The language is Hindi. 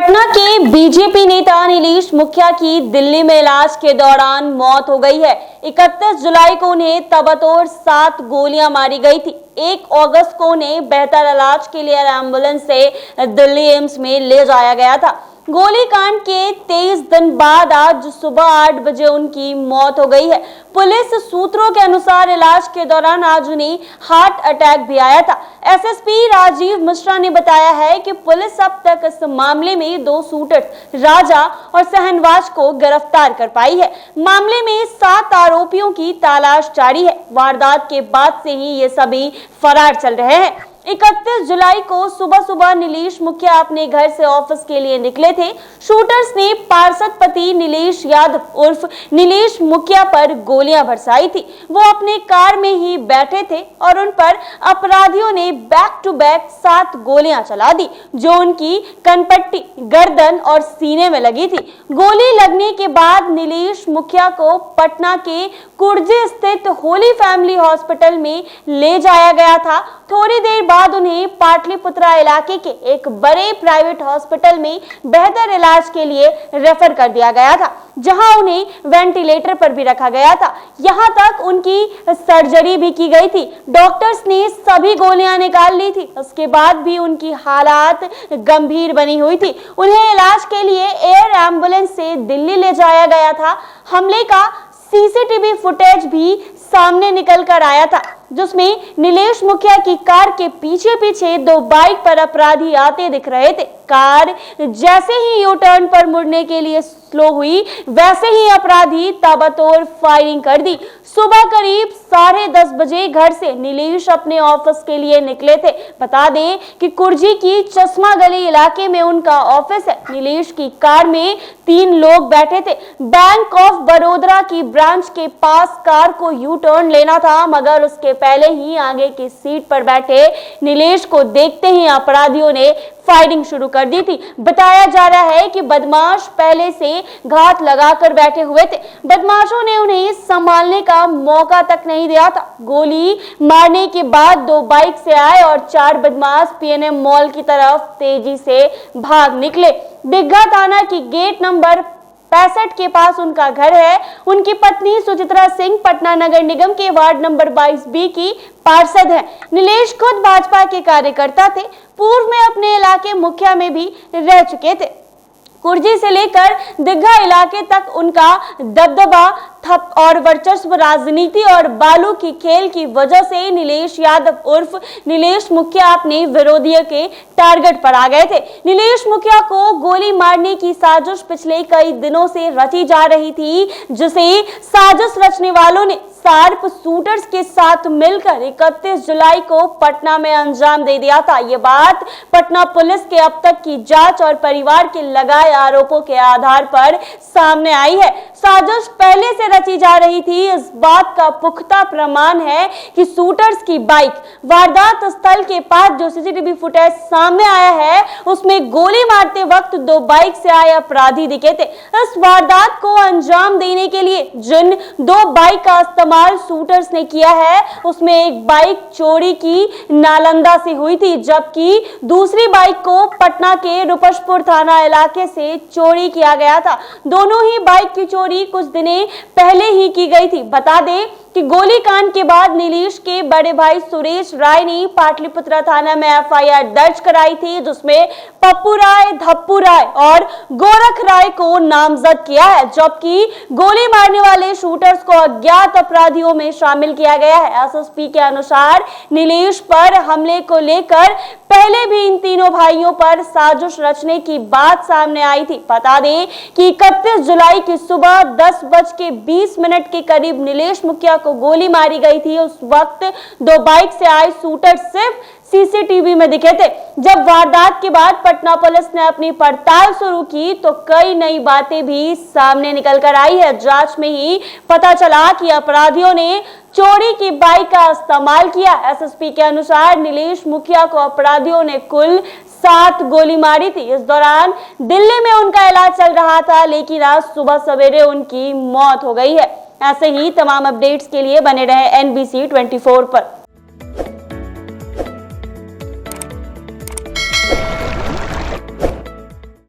पटना के बीजेपी नेता नीलेश मुखिया की दिल्ली में इलाज के दौरान मौत हो गई है। 31 जुलाई को उन्हें तबतोड़ 7 गोलियां मारी गई थी। 1 अगस्त को उन्हें बेहतर इलाज के लिए एम्बुलेंस से दिल्ली एम्स में ले जाया गया था। गोलीकांड के 23 दिन बाद आज सुबह 8 बजे उनकी मौत हो गई है। पुलिस सूत्रों के अनुसार इलाज के दौरान आज उन्हें हार्ट अटैक भी आया था। एसएसपी राजीव मिश्रा ने बताया है कि पुलिस अब तक इस मामले में 2 शूटर्स राजा और सहनवाज को गिरफ्तार कर पाई है। मामले में 7 आरोपियों की तलाश जारी है। वारदात के बाद से ही ये सभी फरार चल रहे हैं। 31 जुलाई को सुबह नीलेश मुखिया अपने घर से ऑफिस के लिए निकले थे। शूटर्स ने पार्षद पति नीलेश यादव उर्फ नीलेश मुखिया पर गोलियां बरसाई थी। वो अपने कार में ही बैठे थे और उन पर अपराधियों ने बैक टू बैक 7 गोलियां चला दी, जो उनकी कनपट्टी, गर्दन और सीने में लगी थी। गोली लगने के बाद नीलेश मुखिया को पटना के कुर्जी स्थित होली फैमिली हॉस्पिटल में ले जाया गया था। थोड़ी देर बाद उन्हें पाटलिपुत्रा इलाके के एक बड़े प्राइवेट हॉस्पिटल में बेहतर इलाज के लिए रेफर कर दिया गया था, जहां उन्हें वेंटिलेटर पर भी रखा गया था। यहां तक उनकी सर्जरी भी की गई थी। डॉक्टर्स ने सभी गोलियां निकाल ली थी। उसके बाद भी उनकी हालात गंभीर बनी हुई थी। उन्हें इलाज के लिए एयर एम्बुलेंस से दिल्ली ले जाया गया था। हमले का सीसीटीवी फुटेज भी सामने निकल कर आया था, जिसमें नीलेश मुखिया की कार के पीछे 2 बाइक पर अपराधी आते दिख रहे थे। कार जैसे ही यू टर्न पर मुड़ने के लिए स्लो हुई, वैसे ही अपराधी ताबड़तोड़ फायरिंग कर दी। सुबह करीब 10:30 बजे घर से नीलेश अपने ऑफिस के लिए निकले थे। बता दें कि कुर्जी की चश्मा गली इलाके में उनका ऑफिस है। नीलेश की कार में 3 लोग बैठे थे। बैंक ऑफ बड़ौदा की ब्रांच के पास कार को यू टर्न लेना था, मगर उसके पहले ही आगे की सीट पर बैठे नीलेश को देखते ही अपराधियों ने फायरिंग शुरू कर दी थी। बताया जा रहा है कि बदमाश पहले से घात लगाकर बैठे हुए थे। बदमाशों ने उन्हें संभालने का मौका तक नहीं दिया था। गोली मारने के बाद 2 बाइक से आए और 4 बदमाश पीएनएम मॉल की तरफ तेजी से भाग निकले। दिग्घा थाना की गेट नंबर 65 के पास उनका घर है। उनकी पत्नी सुचित्रा सिंह पटना नगर निगम के वार्ड नंबर 22B की पार्षद है। नीलेश खुद भाजपा के कार्यकर्ता थे। पूर्व में अपने इलाके मुखिया में भी रह चुके थे। कुर्जी से लेकर दिग्घा इलाके तक उनका दबदबा थप और वर्चस्व राजनीति और बालू की खेल की वजह से नीलेश यादव उर्फ नीलेश मुखिया अपने विरोधियों के टारगेट पर आ गए थे। नीलेश मुखिया को गोली मारने की साजिश पिछले कई दिनों से रची जा रही थी, जिसे साजिश रचने वालों ने शार्प शूटर्स के साथ मिलकर 31 जुलाई को पटना में अंजाम दे दिया था। ये बात पटना पुलिस के अब तक की जांच और परिवार के लगाए आरोपों के आधार पर सामने आई है। साजिश पहले से रची जा रही थी, इस बात का पुख्ता प्रमाण है कि शूटर्स की बाइक वारदात स्थल के पास जो सीसीटीवी फुटेज सामने आया है, उसमें गोली मारते वक्त 2 बाइक से आए अपराधी दिखे थे। इस वारदात को अंजाम देने के लिए जिन 2 बाइक का इस्तेमाल शूटर्स ने किया है, उसमें एक बाइक चोरी की नालंदा से हुई थी, जबकि दूसरी बाइक को पटना के रुपशपुर थाना इलाके से चोरी किया गया था। दोनों ही बाइक की चोरी कुछ दिन पहले ही की गई थी। बता दें कि गोलीकांड के बाद नीलेश के बड़े भाई सुरेश राय ने पाटलिपुत्रा थाना में एफआईआर दर्ज कराई थी, जिसमें पप्पू राय, धप्पू राय और गोरख राय को नामजद किया है, जबकि गोली मारने वाले शूटर्स को अज्ञात अपराधियों में शामिल किया गया है। एसएसपी के अनुसार नीलेश पर हमले को लेकर पहले भी इन तीनों भाइयों पर साजिश रचने की बात सामने आई थी। बता दें कि 31 जुलाई की सुबह 10:20 के करीब नीलेश मुखिया को गोली मारी गई थी। उस वक्त 2 बाइक से आए शूटर सिर्फ सीसीटीवी में दिखे थे। जब वारदात के बाद पटना पुलिस ने अपनी पड़ताल शुरू की तो कई नई बातें भी सामने निकल कर आई है। जांच में ही पता चला कि अपराधियों ने चोरी की बाइक का इस्तेमाल किया। एसएसपी के अनुसार नीलेश मुखिया को अपराधियों ने कुल 7 गोली मारी थी। इस दौरान दिल्ली में उनका इलाज चल रहा था, लेकिन आज सुबह सवेरे उनकी मौत हो गई है। ऐसे ही तमाम अपडेट्स के लिए बने रहे NBC 24 पर।